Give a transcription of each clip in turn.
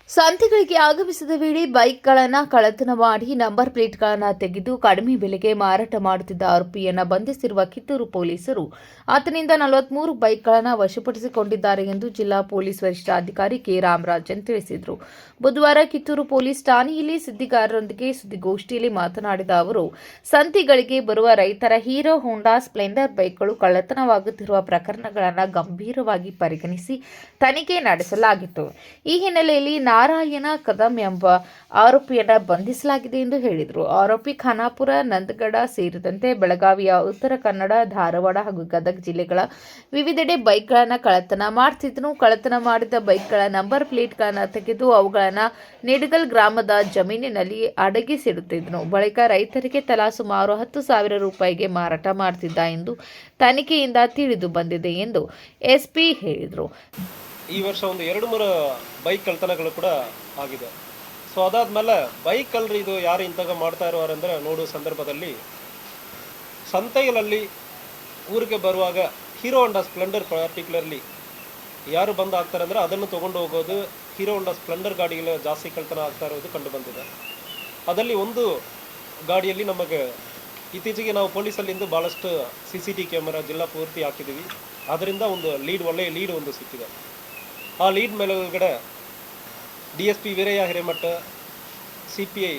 ಸಂತೆಗಳಿಗೆ ಆಗಮಿಸಿದ ವೇಳೆ ಬೈಕ್ಗಳನ್ನು ಕಳ್ಳತನ ಮಾಡಿ ನಂಬರ್ ಪ್ಲೇಟ್ಗಳನ್ನು ತೆಗೆದು ಕಡಿಮೆ ಬೆಲೆಗೆ ಮಾರಾಟ ಮಾಡುತ್ತಿದ್ದ ಆರೋಪಿಯನ್ನು ಬಂಧಿಸಿರುವ ಕಿತ್ತೂರು ಪೊಲೀಸರು ಆತನಿಂದ 43 ಬೈಕ್ಗಳನ್ನು ವಶಪಡಿಸಿಕೊಂಡಿದ್ದಾರೆ ಎಂದು ಜಿಲ್ಲಾ ಪೊಲೀಸ್ ವರಿಷ್ಠಾಧಿಕಾರಿ ಕೆ ರಾಮರಾಜನ್ ತಿಳಿಸಿದರು. ಬುಧವಾರ ಕಿತ್ತೂರು ಪೊಲೀಸ್ ಠಾಣೆಯಲ್ಲಿ ಸುದ್ದಿಗಾರರೊಂದಿಗೆ ಸುದ್ದಿಗೋಷ್ಠಿಯಲ್ಲಿ ಮಾತನಾಡಿದ ಅವರು, ಸಂತೆಗಳಿಗೆ ಬರುವ ರೈತರ ಹೀರೋ ಹೋಂಡಾ ಸ್ಪ್ಲೆಂಡರ್ ಬೈಕ್ಗಳು ಕಳ್ಳತನವಾಗುತ್ತಿರುವ ಪ್ರಕರಣಗಳನ್ನು ಗಂಭೀರವಾಗಿ ಪರಿಗಣಿಸಿ ತನಿಖೆ ನಡೆಸಲಾಗಿತ್ತು. ಈ ಹಿನ್ನೆಲೆಯಲ್ಲಿ ನಾರಾಯಣ ಕದಂ ಎಂಬ ಆರೋಪಿಯನ್ನು ಬಂಧಿಸಲಾಗಿದೆ ಎಂದು ಹೇಳಿದರು. ಆರೋಪಿ ಖಾನಾಪುರ, ನಂದಗಡ ಸೇರಿದಂತೆ ಬೆಳಗಾವಿಯ ಉತ್ತರ ಕನ್ನಡ, ಧಾರವಾಡ ಹಾಗೂ ಗದಗ ಜಿಲ್ಲೆಗಳ ವಿವಿಧೆಡೆ ಬೈಕ್ಗಳನ್ನು ಕಳ್ಳತನ ಮಾಡುತ್ತಿದ್ದನು. ಕಳ್ಳತನ ಮಾಡಿದ ಬೈಕ್ಗಳ ನಂಬರ್ ಪ್ಲೇಟ್ಗಳನ್ನು ತೆಗೆದು ಅವುಗಳನ್ನು ನಿಡಗಲ್ ಗ್ರಾಮದ ಜಮೀನಿನಲ್ಲಿ ಅಡಗಿಸಿಡುತ್ತಿದ್ದನು. ಬಳಿಕ ರೈತರಿಗೆ ತಲಾ ಸುಮಾರು 10,000 ರೂಪಾಯಿಗೆ ಮಾರಾಟ ಮಾಡುತ್ತಿದ್ದ ಎಂದು ತನಿಖೆಯಿಂದ ತಿಳಿದು ಬಂದಿದೆ ಎಂದು ಎಸ್ಪಿ ಹೇಳಿದರು. ಈ ವರ್ಷ ಒಂದು 2-3 ಬೈಕ್ ಕಳ್ತನಗಳು ಕೂಡ ಆಗಿದೆ. ಸೊ ಅದಾದ್ಮೇಲೆ ಬೈಕ್ ಕಳ್ಳರು ಇದು ಯಾರು ಇಂತಾಗ ಮಾಡ್ತಾ ಇರೋರಂದ್ರೆ ನೋಡುವ ಸಂದರ್ಭದಲ್ಲಿ ಸಂತೆಗಳಲ್ಲಿ ಊರಿಗೆ ಬರುವಾಗ ಹೀರೋ ಹೋಂಡಾ ಸ್ಪ್ಲೆಂಡರ್ ಪರ್ಟಿಕ್ಯುಲರ್ಲಿ ಯಾರು ಬಂದು ಆಗ್ತಾರೆ ಅಂದರೆ ಅದನ್ನು ತೊಗೊಂಡು ಹೋಗೋದು. ಹೀರೋ ಹೋಂಡಾ ಸ್ಪ್ಲೆಂಡರ್ ಗಾಡಿಗಳು ಜಾಸ್ತಿ ಕಳ್ತನ ಆಗ್ತಾ ಇರೋದು ಕಂಡು ಬಂದಿದೆ. ಅದರಲ್ಲಿ ಒಂದು ಗಾಡಿಯಲ್ಲಿ ನಮಗೆ ಇತ್ತೀಚೆಗೆ ನಾವು ಪೊಲೀಸಲ್ಲಿಂದು ಭಾಳಷ್ಟು CCTV ಕ್ಯಾಮೆರಾ ಜಿಲ್ಲಾ ಪೂರ್ತಿ ಹಾಕಿದ್ದೀವಿ. ಅದರಿಂದ ಒಂದು ಒಳ್ಳೆಯ ಲೀಡ್ ಒಂದು ಸಿಕ್ಕಿದೆ. ಆ ಲೀಡ್ ಮೇಲುಗಡೆ DSP ವೀರಯ್ಯ ಹಿರೇಮಠ, CPI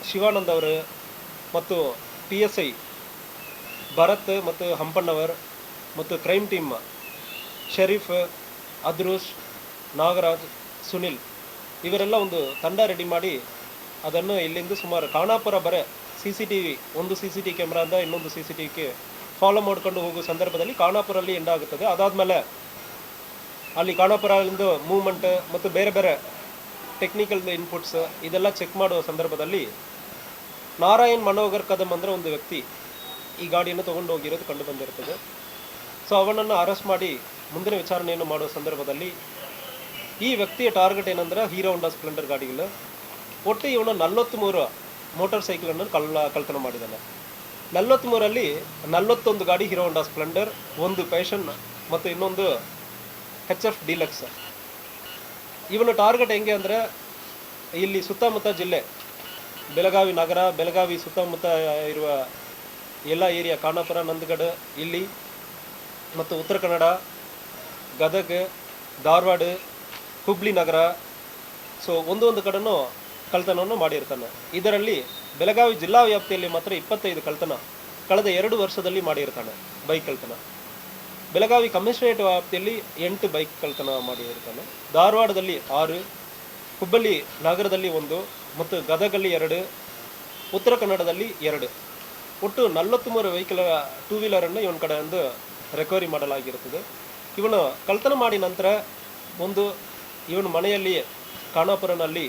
ಶಿವಾನಂದ್ ಅವರು ಮತ್ತು PSI ಭರತ್ ಮತ್ತು ಹಂಪಣ್ಣವರ್ ಮತ್ತು ಕ್ರೈಮ್ ಟೀಮ್ ಶರೀಫ್, ಅದ್ರುಷ್, ನಾಗರಾಜ್, ಸುನಿಲ್ ಇವರೆಲ್ಲ ಒಂದು ತಂಡ ರೆಡಿ ಮಾಡಿ ಅದನ್ನು ಇಲ್ಲಿಂದ ಸುಮಾರು ಖಾನಾಪುರ ಬರೆ ಒಂದು CCTV ಕ್ಯಾಮ್ರಾದಿಂದ ಇನ್ನೊಂದು CCTVಗೆ ಫಾಲೋ ಮಾಡ್ಕೊಂಡು ಹೋಗುವ ಸಂದರ್ಭದಲ್ಲಿ ಖಾನಾಪುರಲ್ಲಿ ಎಂಡ್ ಆಗುತ್ತದೆ. ಅದಾದಮೇಲೆ ಅಲ್ಲಿ ಖಾನಾಪುರದಿಂದ ಮೂವ್ಮೆಂಟ್ ಮತ್ತು ಬೇರೆ ಬೇರೆ ಟೆಕ್ನಿಕಲ್ ಇನ್ಪುಟ್ಸ್ ಇದೆಲ್ಲ ಚೆಕ್ ಮಾಡುವ ಸಂದರ್ಭದಲ್ಲಿ ನಾರಾಯಣ್ ಮನೋಹರ್ ಕದಂ ಅಂದರೆ ಒಂದು ವ್ಯಕ್ತಿ ಈ ಗಾಡಿಯನ್ನು ತೊಗೊಂಡು ಹೋಗಿರೋದು ಕಂಡು ಬಂದಿರ್ತದೆ. ಸೊ ಅವನನ್ನು ಅರೆಸ್ಟ್ ಮಾಡಿ ಮುಂದಿನ ವಿಚಾರಣೆಯನ್ನು ಮಾಡುವ ಸಂದರ್ಭದಲ್ಲಿ ಈ ವ್ಯಕ್ತಿಯ ಟಾರ್ಗೆಟ್ ಏನಂದ್ರೆ ಹೀರೋ ಹೋಂಡಾ ಸ್ಪ್ಲೆಂಡರ್ ಗಾಡಿಗಳು. ಒಟ್ಟು ಇವನು 43 ಮೋಟಾರ್ ಸೈಕಲನ್ನು ಕಳ್ತನ ಮಾಡಿದ್ದಾನೆ. 43ರಲ್ಲಿ 41 ಗಾಡಿ ಹೀರೋ ಹೋಂಡಾ ಸ್ಪ್ಲೆಂಡರ್, ಒಂದು ಪ್ಯಾಷನ್ ಮತ್ತು ಇನ್ನೊಂದು HF ಡೀಲಕ್ಸ್. ಇವನ ಟಾರ್ಗೆಟ್ ಹೆಂಗೆ ಅಂದರೆ ಇಲ್ಲಿ ಸುತ್ತಮುತ್ತ ಜಿಲ್ಲೆ ಬೆಳಗಾವಿ ನಗರ, ಬೆಳಗಾವಿ ಸುತ್ತಮುತ್ತ ಇರುವ ಎಲ್ಲ ಏರಿಯಾ ಖಾನಾಪುರ, ನಂದಗಡ ಇಲ್ಲಿ ಮತ್ತು ಉತ್ತರ ಕನ್ನಡ, ಗದಗ, ಧಾರವಾಡ, ಹುಬ್ಳಿ ನಗರ. ಸೊ ಒಂದೊಂದು ಕಡೆನೂ ಕಳ್ತನವನ್ನು ಮಾಡಿರ್ತಾನೆ. ಇದರಲ್ಲಿ ಬೆಳಗಾವಿ ಜಿಲ್ಲಾ ವ್ಯಾಪ್ತಿಯಲ್ಲಿ ಮಾತ್ರ 25 ಕಳ್ತನ ಕಳೆದ 2 ವರ್ಷದಲ್ಲಿ ಮಾಡಿರ್ತಾನೆ ಬೈಕ್ ಕಳ್ತನ. ಬೆಳಗಾವಿ ಕಮಿಷನರೇಟ್ ವ್ಯಾಪ್ತಿಯಲ್ಲಿ 8 ಬೈಕ್ ಕಳ್ತನ ಮಾಡಿರ್ತಾನೆ. ಧಾರವಾಡದಲ್ಲಿ 6, ಹುಬ್ಬಳ್ಳಿ ನಗರದಲ್ಲಿ 1 ಮತ್ತು ಗದಗಲ್ಲಿ 2, ಉತ್ತರ ಕನ್ನಡದಲ್ಲಿ 2. ಒಟ್ಟು 43 ವೆಹಿಕಲ್ 2 ವೀಲರನ್ನು ಇವನ ಕಡೆಯಿಂದ ರಿಕವರಿ ಮಾಡಲಾಗಿರುತ್ತದೆ. ಇವನು ಕಳ್ತನ ಮಾಡಿ ನಂತರ ಇವನ ಮನೆಯಲ್ಲಿ ಖಾನಾಪುರನಲ್ಲಿ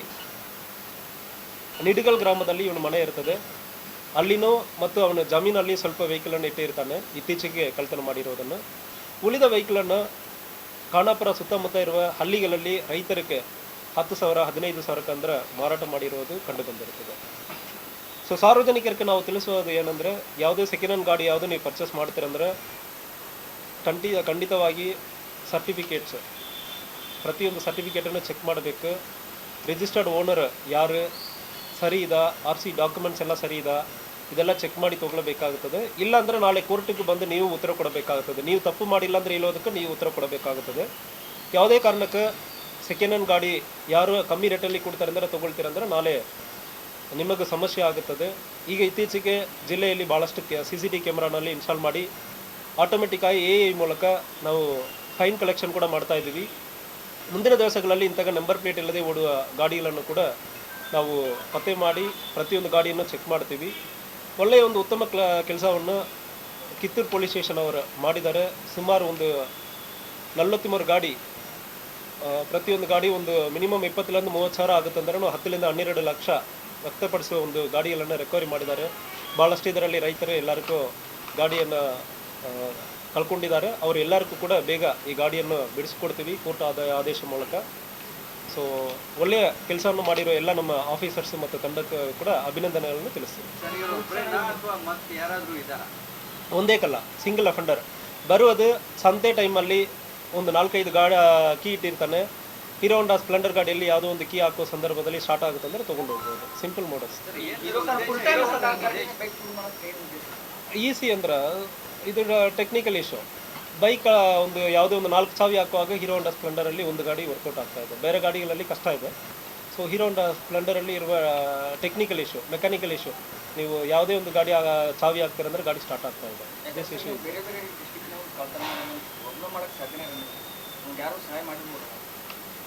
ನಿಡಗಲ್ ಗ್ರಾಮದಲ್ಲಿ ಇವನ ಮನೆ ಇರ್ತದೆ. ಅಲ್ಲಿನೂ ಮತ್ತು ಅವನ ಜಮೀನಲ್ಲಿ ಸ್ವಲ್ಪ ವೆಹಿಕಲನ್ನು ಇಟ್ಟಿರ್ತಾನೆ ಇತ್ತೀಚೆಗೆ ಕಳ್ತನ ಮಾಡಿರೋದನ್ನು. ಉಳಿದ ವೆಹಿಕಲನ್ನು ಖಾನಾಪುರ ಸುತ್ತಮುತ್ತ ಇರುವ ಹಳ್ಳಿಗಳಲ್ಲಿ ರೈತರಿಗೆ 10,000 15,000 ಅಂದ್ರೆ ಮಾರಾಟ ಮಾಡಿರೋದು ಕಂಡು ಬಂದಿರುತ್ತದೆ. ಸೊ ಸಾರ್ವಜನಿಕರಿಗೆ ನಾವು ತಿಳಿಸೋದು ಏನಂದರೆ, ಯಾವುದೇ ಸೆಕೆಂಡ್ ಹ್ಯಾಂಡ್ ಗಾಡಿ ಯಾವುದು ನೀವು ಪರ್ಚೇಸ್ ಮಾಡ್ತೀರಂದ್ರೆ ಖಂಡಿತವಾಗಿ ಸರ್ಟಿಫಿಕೇಟ್ಸ್, ಪ್ರತಿಯೊಂದು ಸರ್ಟಿಫಿಕೇಟನ್ನು ಚೆಕ್ ಮಾಡಬೇಕು. ರಿಜಿಸ್ಟರ್ಡ್ ಓನರ್ ಯಾರು, ಸರಿ ಇದಾ, RC ಡಾಕ್ಯುಮೆಂಟ್ಸ್ ಎಲ್ಲ ಸರಿ ಇದಾ, ಇದೆಲ್ಲ ಚೆಕ್ ಮಾಡಿ ತೊಗೊಳ್ಬೇಕಾಗುತ್ತದೆ. ಇಲ್ಲಾಂದರೆ ನಾಳೆ ಕೋರ್ಟಿಗೆ ಬಂದು ನೀವು ಉತ್ತರ ಕೊಡಬೇಕಾಗುತ್ತದೆ. ನೀವು ತಪ್ಪು ಮಾಡಿಲ್ಲ ಅಂದರೆ ಹೇಳೋದಕ್ಕೆ ನೀವು ಉತ್ತರ ಕೊಡಬೇಕಾಗುತ್ತದೆ. ಯಾವುದೇ ಕಾರಣಕ್ಕೆ ಸೆಕೆಂಡ್ ಹ್ಯಾಂಡ್ ಗಾಡಿ ಯಾರು ಕಮ್ಮಿ ರೇಟಲ್ಲಿ ಕೊಡ್ತಾರೆ ಅಂದರೆ ತೊಗೊಳ್ತೀರಂದ್ರೆ ನಾಳೆ ನಿಮಗೆ ಸಮಸ್ಯೆ ಆಗುತ್ತದೆ. ಈಗ ಇತ್ತೀಚೆಗೆ ಜಿಲ್ಲೆಯಲ್ಲಿ ಭಾಳಷ್ಟು CCTV ಕ್ಯಾಮ್ರಾನಲ್ಲಿ ಇನ್ಸ್ಟಾಲ್ ಮಾಡಿ ಆಟೋಮೆಟಿಕ್ಕಾಗಿ AI ಮೂಲಕ ನಾವು ಫೈನ್ ಕಲೆಕ್ಷನ್ ಕೂಡ ಮಾಡ್ತಾ ಇದ್ದೀವಿ. ಮುಂದಿನ ದಿವಸಗಳಲ್ಲಿ ಇಂತಹ ನಂಬರ್ ಪ್ಲೇಟ್ ಇಲ್ಲದೆ ಓಡುವ ಗಾಡಿಗಳನ್ನು ಕೂಡ ನಾವು ಪತ್ತೆ ಮಾಡಿ ಪ್ರತಿಯೊಂದು ಗಾಡಿಯನ್ನು ಚೆಕ್ ಮಾಡ್ತೀವಿ. ಒಳ್ಳೆಯ ಒಂದು ಉತ್ತಮ ಕೆಲಸವನ್ನು ಕಿತ್ತೂರು ಪೊಲೀಸ್ ಸ್ಟೇಷನ್ ಅವರು ಮಾಡಿದ್ದಾರೆ. ಸುಮಾರು ಒಂದು 43 ಗಾಡಿ, ಪ್ರತಿಯೊಂದು ಗಾಡಿ ಒಂದು ಮಿನಿಮಮ್ 20,000 30 ಸಾವಿರ ಆಗುತ್ತೆ ಅಂದ್ರೆ 10 ರಿಂದ 12 ಲಕ್ಷ ವ್ಯಕ್ತಪಡಿಸುವ ಒಂದು ಗಾಡಿಗಳನ್ನು ರಿಕವರಿ ಮಾಡಿದ್ದಾರೆ. ಭಾಳಷ್ಟು ಇದರಲ್ಲಿ ರೈತರು ಎಲ್ಲರಿಗೂ ಗಾಡಿಯನ್ನು ಕಳ್ಕೊಂಡಿದ್ದಾರೆ. ಅವರು ಎಲ್ಲರಿಗೂ ಕೂಡ ಬೇಗ ಈ ಗಾಡಿಯನ್ನು ಬಿಡಿಸ್ಕೊಡ್ತೀವಿ ಕೋರ್ಟ್ ಆದೇಶ ಮೂಲಕ. ಸೊ ಒಳ್ಳೆಯ ಕೆಲಸವನ್ನು ಮಾಡಿರೋ ಎಲ್ಲ ನಮ್ಮ ಆಫೀಸರ್ಸ್ ಮತ್ತು ತಂಡಕ್ಕೆ ಕೂಡ ಅಭಿನಂದನೆಗಳನ್ನು ತಿಳಿಸ್ತೀವಿ. ಒಂದೇ ಕಲ್ಲ, ಸಿಂಗಲ್ ಅಫೆಂಡರ್ ಬರುವುದು ಸಂತೆ ಟೈಮಲ್ಲಿ ಒಂದು 4-5 ಕೀ ಇಟ್ಟಿರ್ತಾನೆ. ಹೀರೋ ಹೋಂಡಾ ಸ್ಪ್ಲೆಂಡರ್ ಗಾಡಿಯಲ್ಲಿ ಯಾವುದೋ ಒಂದು ಕೀ ಹಾಕೋ ಸಂದರ್ಭದಲ್ಲಿ ಸ್ಟಾರ್ಟ್ ಆಗುತ್ತೆ ಅಂದರೆ ತೊಗೊಂಡು ಹೋಗ್ಬೋದು. Simple modus. ಈಸಿ ಅಂದ್ರೆ ಇದು ಟೆಕ್ನಿಕಲ್ ಇಶ್ಯೂ. ಬೈಕ್ ಒಂದು ಯಾವುದೇ ಒಂದು 4 ಚಾವಿ ಹಾಕುವಾಗ ಹೀರೋ ಹೋಂಡಾ ಸ್ಪ್ಲೆಂಡರಲ್ಲಿ ಒಂದು ಗಾಡಿ ವರ್ಕೌಟ್ ಆಗ್ತಾ ಇದೆ, ಬೇರೆ ಗಾಡಿಗಳಲ್ಲಿ ಕಷ್ಟ ಇದೆ. ಸೊ ಹೀರೋ ಹೋಂಡಾ ಸ್ಪ್ಲೆಂಡರಲ್ಲಿ ಇರುವ ಟೆಕ್ನಿಕಲ್ ಇಶ್ಯೂ, ಮೆಕ್ಯಾನಿಕಲ್ ಇಶ್ಯೂ. ನೀವು ಯಾವುದೇ ಒಂದು ಗಾಡಿ ಚಾವಿ ಹಾಕ್ತೀರಂದ್ರೆ ಗಾಡಿ ಸ್ಟಾರ್ಟ್ ಆಗ್ತಾ ಇದೆ. ದಿಸ್ ಇಶ್ಯೂ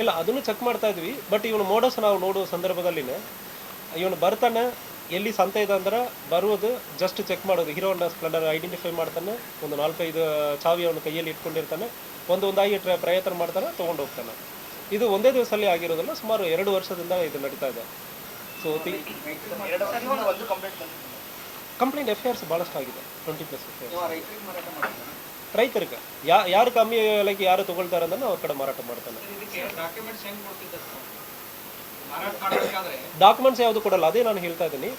ಇಲ್ಲ, ಅದನ್ನು ಚೆಕ್ ಮಾಡ್ತಾ ಇದ್ವಿ. ಬಟ್ ಇವನು ಮೋಡಸ್ ನಾವು ನೋಡುವ ಸಂದರ್ಭದಲ್ಲಿನೇ ಇವನು ಬರ್ತಾನೆ, ಎಲ್ಲಿ ಸಂತೆ ಇದೆ ಅಂದ್ರೆ ಬರುವುದು ಜಸ್ಟ್ ಚೆಕ್ ಮಾಡೋದು. ಹೀರೋ ಹೋಂಡಾ ಸ್ಪ್ಲೆಂಡರ್ ಐಡೆಂಟಿಫೈ ಮಾಡ್ತಾನೆ, ಒಂದು 4-5 ಚಾವಿ ಅವನು ಕೈಯಲ್ಲಿ ಇಟ್ಕೊಂಡಿರ್ತಾನೆ, ಒಂದಾಗಿ ಪ್ರಯತ್ನ ಮಾಡ್ತಾನೆ, ತೊಗೊಂಡು ಹೋಗ್ತಾನೆ. ಇದು ಒಂದೇ ದಿವಸದಲ್ಲಿ ಆಗಿರೋದಿಲ್ಲ, ಸುಮಾರು 2 ವರ್ಷದಿಂದ ಇದು ನಡೀತಾ ಇದೆ. ಸೊ ಕಂಪ್ಲೇಂಟ್ FIRs ಭಾಳಷ್ಟು ಆಗಿದೆ, 20+ FIRs. ರೈತರಿಗೆ ಯಾರು ಕಮ್ಮಿ ಲೈಕ್ ಯಾರು ತೊಗೊಳ್ತಾರೆ ಅಂದ್ರೆ ಅವ್ರ ಕಡೆ ಮಾರಾಟ ಮಾಡ್ತಾನೆ. ಡಾಕ್ಯುಮೆಂಟ್ಸ್ ಯಾವುದು ಕೊಡಲ್ಲ, ಅದೇ ನಾನು ಹೇಳ್ತಾ ಇದ್ದೀನಿ.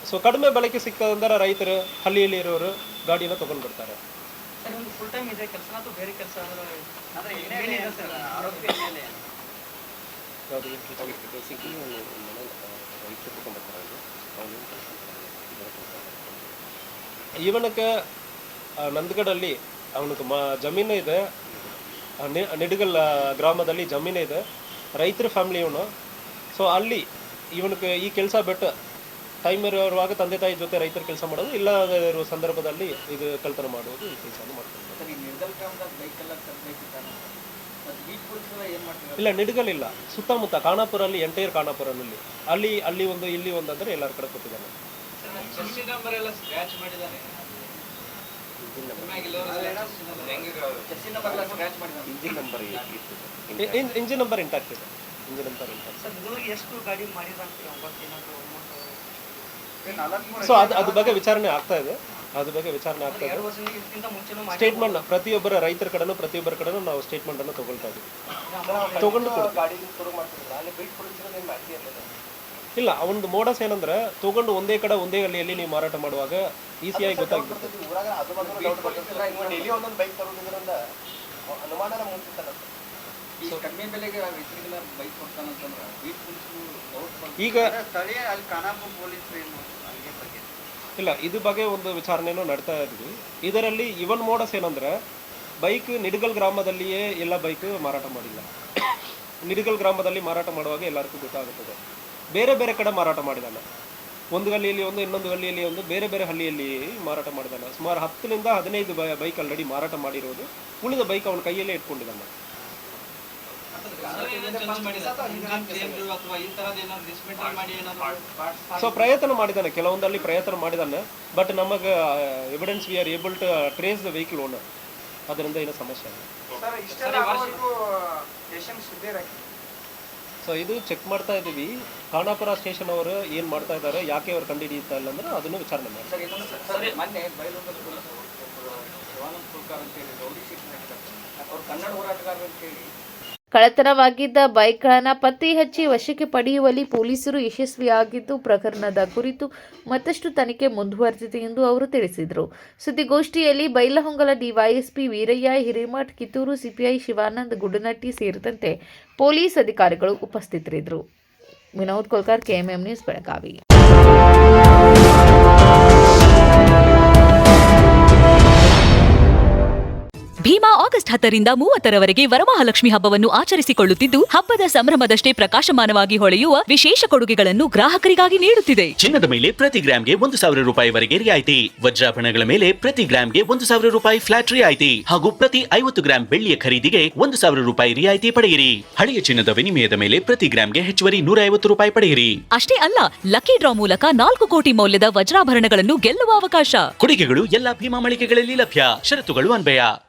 ಸೊ ಕಡಿಮೆ ಬೆಲೆಗೆ ಸಿಕ್ಕಂದ್ರೆ ರೈತರು ಹಳ್ಳಿಯಲ್ಲಿ ಇರೋರು ಗಾಡಿನ ತೊಗೊಂಡು ಬರ್ತಾರೆ. ಇವನಕ್ಕೆ ನಂದಗಡಲ್ಲಿ ಅವನಿಗೆ ಜಮೀನು ಇದೆ, ನಿಡಗಲ್ ಗ್ರಾಮದಲ್ಲಿ ಜಮೀನು ಇದೆ, ರೈತರ ಫ್ಯಾಮಿಲಿ ಇವನು. ಸೊ ಅಲ್ಲಿ ಇವನಿಗೆ ಈ ಕೆಲಸ ಬಿಟ್ಟು ಟೈಮ್ ಇರುವಾಗ ತಂದೆ ತಾಯಿ ಜೊತೆ ರೈತರ ಕೆಲಸ ಮಾಡೋದು, ಇಲ್ಲ ಇರುವ ಸಂದರ್ಭದಲ್ಲಿ ಇದು ಕಳ್ತನ ಮಾಡುವುದು, ಈ ಕೆಲಸ ಮಾಡ್ತಾರೆ. ಇಲ್ಲ, ನಿಡಗಲ್ ಇಲ್ಲ, ಸುತ್ತಮುತ್ತ ಖಾನಾಪುರಲ್ಲಿ, ಎಂಟೈರ್ ಖಾನಾಪುರಲ್ಲಿ ಅಲ್ಲಿ ಒಂದು ಇಲ್ಲಿ ಒಂದು ಅಂದರೆ ಎಲ್ಲರ ಕಡೆ ಕೊಟ್ಟಿದ್ದಾನೆ. ಇಂಜಿನ್ ನಂಬರ್ ಇಂಟ್ಯಾಕ್ಟ್ ಇದೆ. ಸೊ ಅದ್ರ ಬಗ್ಗೆ ವಿಚಾರಣೆ ಆಗ್ತಾ ಇದೆ. ಸ್ಟೇಟ್ಮೆಂಟ್ ಪ್ರತಿಯೊಬ್ಬರ ರೈತರ ಕಡೆನೂ ನಾವು ಸ್ಟೇಟ್ಮೆಂಟ್ ಅನ್ನು ತಗೊಳ್ತಾ ಇದ್ದೀವಿ, ತಗೊಂಡು ಇಲ್ಲ. ಅವನದು ಮೋಡಸ್ ಏನಂದ್ರೆ ತಗೊಂಡು ಒಂದೇ ಕಡೆ ಒಂದೇ ಹಳ್ಳಿಯಲ್ಲಿ ನೀವು ಮಾರಾಟ ಮಾಡುವಾಗ ಈಸಿಯಾಗಿ ಗೊತ್ತಾಗ್ಬಿಡುತ್ತೆ. ಈಗ ಇಲ್ಲ, ಇದ್ರ ಬಗ್ಗೆ ಒಂದು ವಿಚಾರಣೆನೂ ನಡ್ತಾ ಇದ್ವಿ. ಇದರಲ್ಲಿ ಇವನ್ ಮೋಡಸ್ ಏನಂದ್ರೆ ಬೈಕ್ ನಿಡಗಲ್ ಗ್ರಾಮದಲ್ಲಿಯೇ ಎಲ್ಲ ಬೈಕ್ ಮಾರಾಟ ಮಾಡಿಲ್ಲ. ನಿಡಗಲ್ ಗ್ರಾಮದಲ್ಲಿ ಮಾರಾಟ ಮಾಡುವಾಗ ಎಲ್ಲರಿಗೂ ಗೊತ್ತಾಗುತ್ತದೆ. ಬೇರೆ ಬೇರೆ ಕಡೆ ಮಾರಾಟ ಮಾಡಿದಾನೆ, ಒಂದು ಹಳ್ಳಿಯಲ್ಲಿ ಒಂದು, ಇನ್ನೊಂದು ಹಳ್ಳಿಯಲ್ಲಿ ಒಂದು, ಬೇರೆ ಬೇರೆ ಹಳ್ಳಿಯಲ್ಲಿ ಮಾರಾಟ ಮಾಡಿದಾನೆ. ಸುಮಾರು 10ರಿಂದ 15 ಬೈಕ್ ಆಲ್ರೆಡಿ ಮಾರಾಟ ಮಾಡಿರೋದು. ಉಳಿದ ಬೈಕ್ ಅವನ ಕೈಯಲ್ಲೇ ಇಟ್ಕೊಂಡಿದ್ದಾನೆ. ಸೊ ಪ್ರಯತ್ನ ಮಾಡಿದ್ದಾನೆ, ಕೆಲವೊಂದಲ್ಲಿ ಪ್ರಯತ್ನ ಮಾಡಿದ್ದಾನೆ. ಬಟ್ ನಮಗೆ evidence we are able to trace the vehicle owner. ಅದರಿಂದ ಏನೋ ಸಮಸ್ಯೆ ಇದೆ. ಸೊ ಇದು ಚೆಕ್ ಮಾಡ್ತಾ ಇದ್ದೀವಿ. ಖಾನಾಪುರ ಸ್ಟೇಷನ್ ಅವರು ಏನು ಮಾಡ್ತಾ ಇದ್ದಾರೆ, ಯಾಕೆ ಅವ್ರು ಕಂಡು ಹಿಡಿಯುತ್ತಾ ಇಲ್ಲ ಅಂದ್ರೆ ಅದನ್ನು ವಿಚಾರಣೆ ಮಾಡ್ತಾರೆ. ಕಳ್ಳತನವಾಗಿದ್ದ ಬೈಕ್ಗಳನ್ನು ಪತ್ತೆ ಹಚ್ಚಿ ವಶಕ್ಕೆ ಪಡೆಯುವಲ್ಲಿ ಪೊಲೀಸರು ಯಶಸ್ವಿಯಾಗಿದ್ದು, ಪ್ರಕರಣದ ಕುರಿತು ಮತ್ತಷ್ಟು ತನಿಖೆ ಮುಂದುವರೆದಿದೆ ಎಂದು ಅವರು ತಿಳಿಸಿದರು. ಸುದ್ದಿಗೋಷ್ಠಿಯಲ್ಲಿ ಬೈಲಹೊಂಗಲ ಡಿವೈಎಸ್ಪಿ ವೀರಯ್ಯ ಹಿರೇಮಠ್, ಕಿತ್ತೂರು ಸಿಪಿಐ ಶಿವಾನಂದ್ ಗುಡನಟ್ಟಿ ಸೇರಿದಂತೆ ಪೊಲೀಸ್ ಅಧಿಕಾರಿಗಳು ಉಪಸ್ಥಿತರಿದ್ದರು. Vinod Kolkar, KMM news, Belagavi. Bhima August 10ರಿಂದ 30ರವರೆಗೆ ವರಮಹಾಲಕ್ಷ್ಮಿ ಹಬ್ಬವನ್ನು ಆಚರಿಸಿಕೊಳ್ಳುತ್ತಿದ್ದು, ಹಬ್ಬದ ಸಂಭ್ರಮದಷ್ಟೇ ಪ್ರಕಾಶಮಾನವಾಗಿ ಹೊಳೆಯುವ ವಿಶೇಷ ಕೊಡುಗೆಗಳನ್ನು ಗ್ರಾಹಕರಿಗಾಗಿ ನೀಡುತ್ತಿದೆ. ಚಿನ್ನದ ಮೇಲೆ ಪ್ರತಿ ಗ್ರಾಮ್ಗೆ 1,000 ರೂಪಾಯಿವರೆಗೆ ರಿಯಾಯಿತಿ, ವಜ್ರಾಭರಣಗಳ ಮೇಲೆ ಪ್ರತಿ ಗ್ರಾಮ್ಗೆ 1,000 ರೂಪಾಯಿ ಫ್ಲಾಟ್ ರಿಯಾಯಿತಿ ಹಾಗೂ ಪ್ರತಿ 50 ಗ್ರಾಂ ಬೆಳ್ಳಿಯ ಖರೀದಿಗೆ 1,000 ರೂಪಾಯಿ ರಿಯಾಯಿತಿ ಪಡೆಯಿರಿ. ಹಳೆಯ ಚಿನ್ನದ ವಿನಿಮಯದ ಮೇಲೆ ಪ್ರತಿ ಗ್ರಾಮ್ಗೆ ಹೆಚ್ಚುವರಿ 150 ರೂಪಾಯಿ ಪಡೆಯಿರಿ. ಅಷ್ಟೇ ಅಲ್ಲ, ಲಕ್ಕಿ ಡ್ರಾ ಮೂಲಕ 4 ಕೋಟಿ ಮೌಲ್ಯದ ವಜ್ರಾಭರಣಗಳನ್ನು ಗೆಲ್ಲುವ ಅವಕಾಶ. ಕೊಡುಗೆಗಳು ಎಲ್ಲ ಭೀಮಾ ಮಳಿಗೆಗಳಲ್ಲಿ ಲಭ್ಯ. ಷರತ್ತುಗಳು ಅನ್ವಯ.